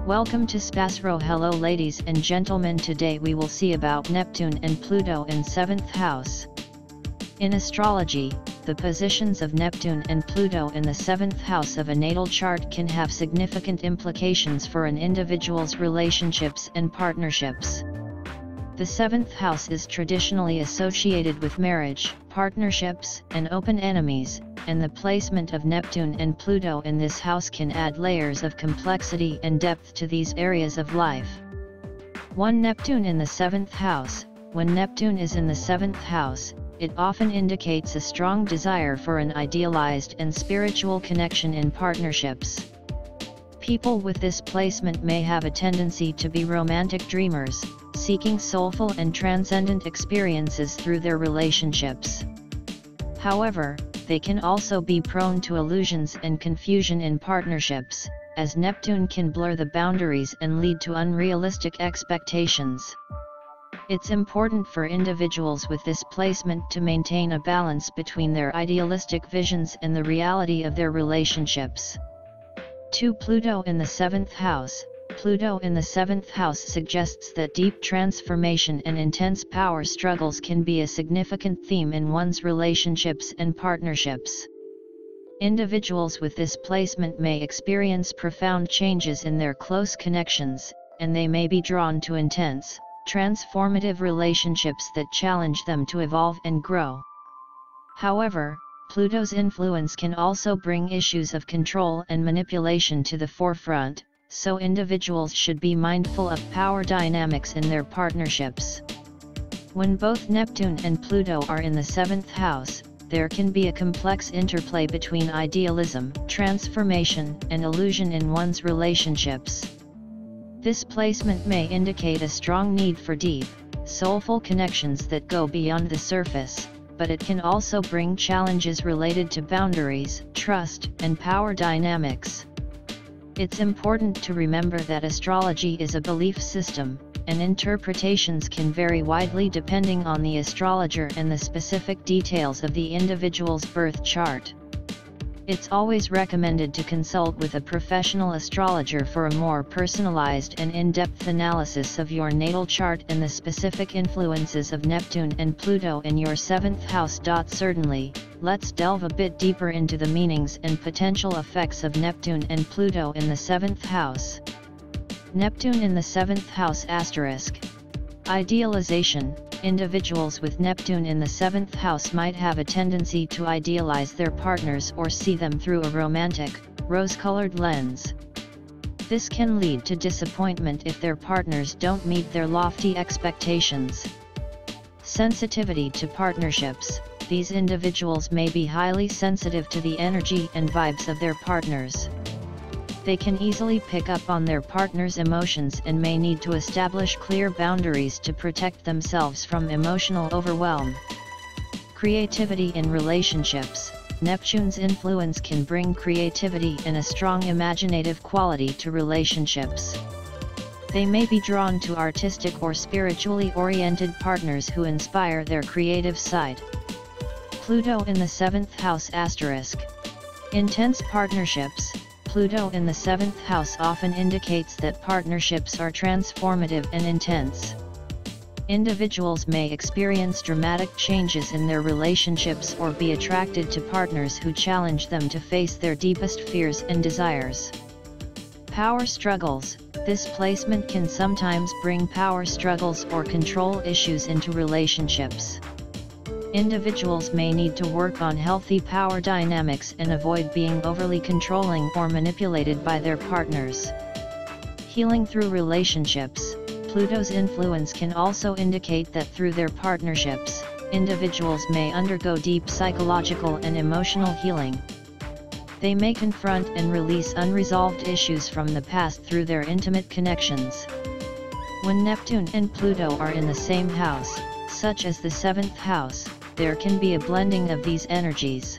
Welcome to SPASRO. Hello ladies and gentlemen, today we will see about Neptune and Pluto in 7th house. In astrology, the positions of Neptune and Pluto in the 7th house of a natal chart can have significant implications for an individual's relationships and partnerships. The 7th house is traditionally associated with marriage, partnerships, and open enemies, and the placement of Neptune and Pluto in this house can add layers of complexity and depth to these areas of life. 1. Neptune in the 7th house. When Neptune is in the 7th house, it often indicates a strong desire for an idealized and spiritual connection in partnerships. People with this placement may have a tendency to be romantic dreamers, seeking soulful and transcendent experiences through their relationships. However, they can also be prone to illusions and confusion in partnerships, as Neptune can blur the boundaries and lead to unrealistic expectations. It's important for individuals with this placement to maintain a balance between their idealistic visions and the reality of their relationships. 2. Pluto in the 7th house. Pluto in the 7th house suggests that deep transformation and intense power struggles can be a significant theme in one's relationships and partnerships. Individuals with this placement may experience profound changes in their close connections, and they may be drawn to intense, transformative relationships that challenge them to evolve and grow. However, Pluto's influence can also bring issues of control and manipulation to the forefront, so individuals should be mindful of power dynamics in their partnerships. When both Neptune and Pluto are in the 7th house, there can be a complex interplay between idealism, transformation, and illusion in one's relationships. This placement may indicate a strong need for deep, soulful connections that go beyond the surface, but it can also bring challenges related to boundaries, trust, and power dynamics. It's important to remember that astrology is a belief system, and interpretations can vary widely depending on the astrologer and the specific details of the individual's birth chart. It's always recommended to consult with a professional astrologer for a more personalized and in-depth analysis of your natal chart and the specific influences of Neptune and Pluto in your 7th house. Certainly, let's delve a bit deeper into the meanings and potential effects of Neptune and Pluto in the 7th house. Neptune in the 7th house *. Idealization. Individuals with Neptune in the 7th house might have a tendency to idealize their partners or see them through a romantic, rose-colored lens. This can lead to disappointment if their partners don't meet their lofty expectations. Sensitivity to partnerships. These individuals may be highly sensitive to the energy and vibes of their partners. They can easily pick up on their partner's emotions and may need to establish clear boundaries to protect themselves from emotional overwhelm. Creativity in relationships. Neptune's influence can bring creativity and a strong imaginative quality to relationships. They may be drawn to artistic or spiritually oriented partners who inspire their creative side. Pluto in the 7th house *. Intense partnerships. Pluto in the 7th house often indicates that partnerships are transformative and intense. Individuals may experience dramatic changes in their relationships or be attracted to partners who challenge them to face their deepest fears and desires. Power struggles. This placement can sometimes bring power struggles or control issues into relationships. Individuals may need to work on healthy power dynamics and avoid being overly controlling or manipulated by their partners. Healing through relationships. Pluto's influence can also indicate that through their partnerships, individuals may undergo deep psychological and emotional healing. They may confront and release unresolved issues from the past through their intimate connections. When Neptune and Pluto are in the same house, such as the 7th house, there can be a blending of these energies.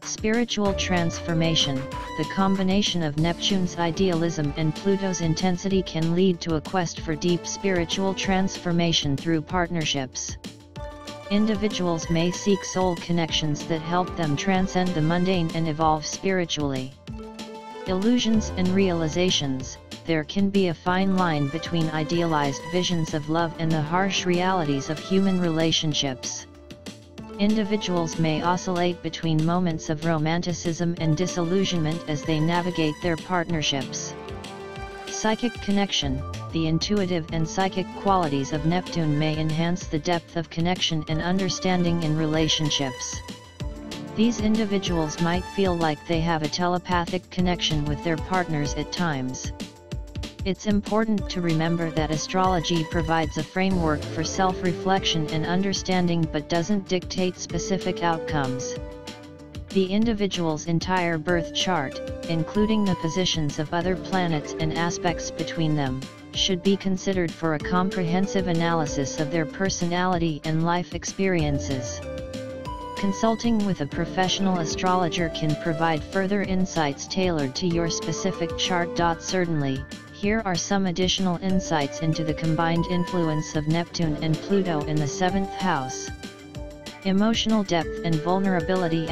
Spiritual transformation. The combination of Neptune's idealism and Pluto's intensity can lead to a quest for deep spiritual transformation through partnerships. Individuals may seek soul connections that help them transcend the mundane and evolve spiritually. Illusions and realizations. there can be a fine line between idealized visions of love and the harsh realities of human relationships. Individuals may oscillate between moments of romanticism and disillusionment as they navigate their partnerships. Psychic connection. The intuitive and psychic qualities of Neptune may enhance the depth of connection and understanding in relationships. These individuals might feel like they have a telepathic connection with their partners at times. It's important to remember that astrology provides a framework for self-reflection and understanding but doesn't dictate specific outcomes. The individual's entire birth chart, including the positions of other planets and aspects between them, should be considered for a comprehensive analysis of their personality and life experiences. Consulting with a professional astrologer can provide further insights tailored to your specific chart. Certainly, here are some additional insights into the combined influence of Neptune and Pluto in the 7th house. Emotional depth and vulnerability.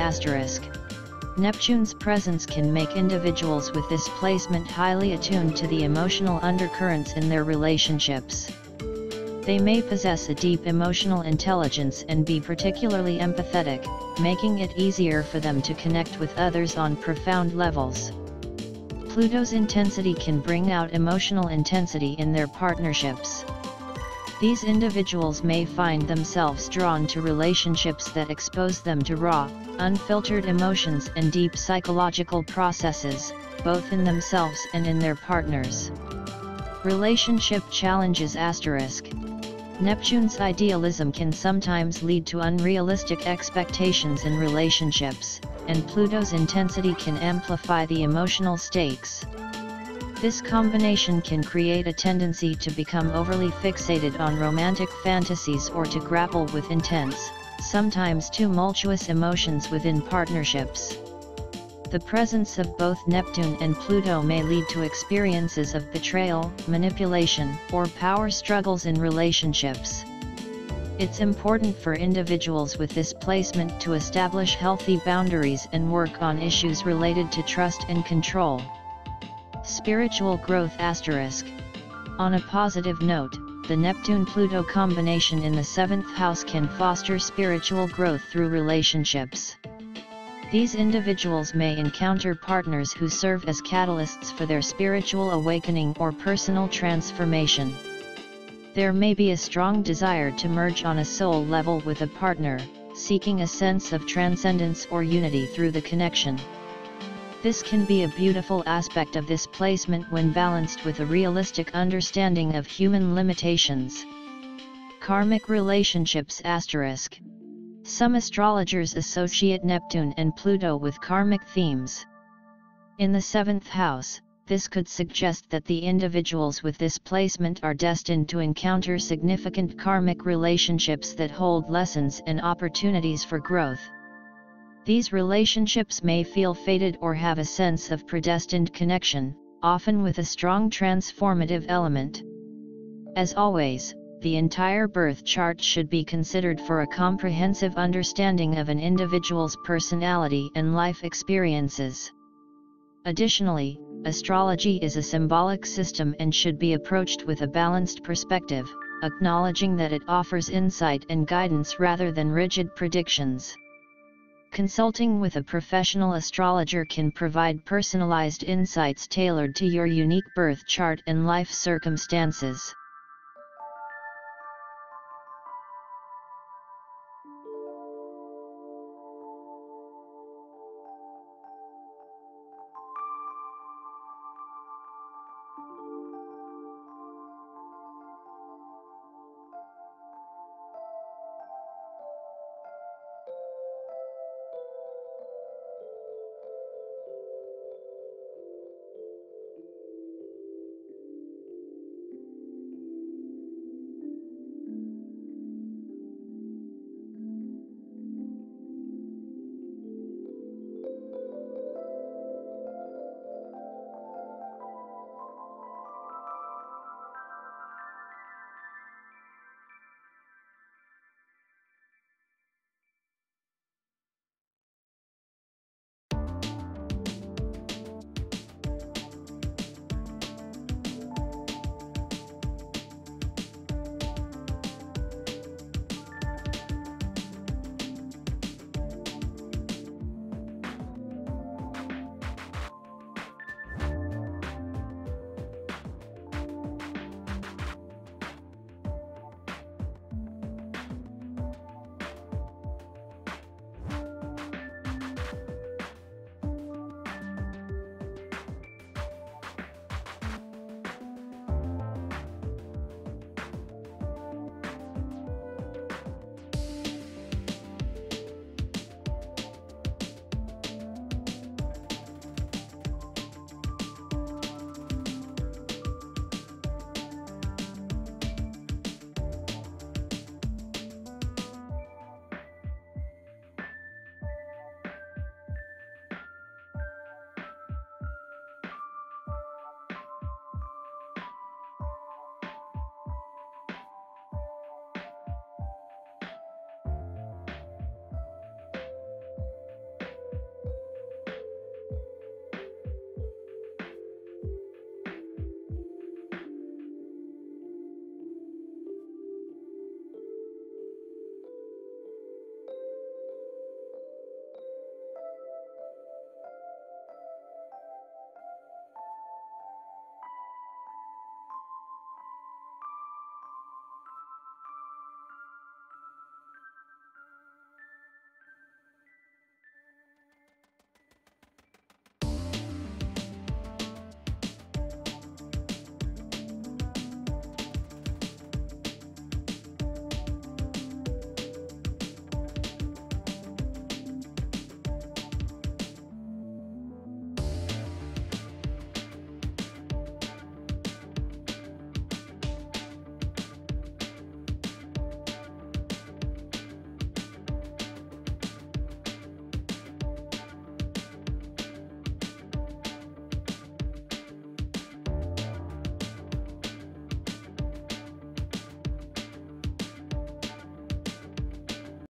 Neptune's presence can make individuals with this placement highly attuned to the emotional undercurrents in their relationships. They may possess a deep emotional intelligence and be particularly empathetic, making it easier for them to connect with others on profound levels. Pluto's intensity can bring out emotional intensity in their partnerships. These individuals may find themselves drawn to relationships that expose them to raw, unfiltered emotions and deep psychological processes, both in themselves and in their partners. Relationship challenges. Neptune's idealism can sometimes lead to unrealistic expectations in relationships, and Pluto's intensity can amplify the emotional stakes. This combination can create a tendency to become overly fixated on romantic fantasies or to grapple with intense, sometimes tumultuous emotions within partnerships. The presence of both Neptune and Pluto may lead to experiences of betrayal, manipulation, or power struggles in relationships. It's important for individuals with this placement to establish healthy boundaries and work on issues related to trust and control. Spiritual growth. On a positive note, the Neptune-Pluto combination in the 7th house can foster spiritual growth through relationships. These individuals may encounter partners who serve as catalysts for their spiritual awakening or personal transformation. There may be a strong desire to merge on a soul level with a partner, seeking a sense of transcendence or unity through the connection. This can be a beautiful aspect of this placement when balanced with a realistic understanding of human limitations. Karmic relationships. Some astrologers associate Neptune and Pluto with karmic themes. In the 7th house, this could suggest that the individuals with this placement are destined to encounter significant karmic relationships that hold lessons and opportunities for growth. These relationships may feel fated or have a sense of predestined connection, often with a strong transformative element. As always, the entire birth chart should be considered for a comprehensive understanding of an individual's personality and life experiences. Additionally, astrology is a symbolic system and should be approached with a balanced perspective, acknowledging that it offers insight and guidance rather than rigid predictions. Consulting with a professional astrologer can provide personalized insights tailored to your unique birth chart and life circumstances.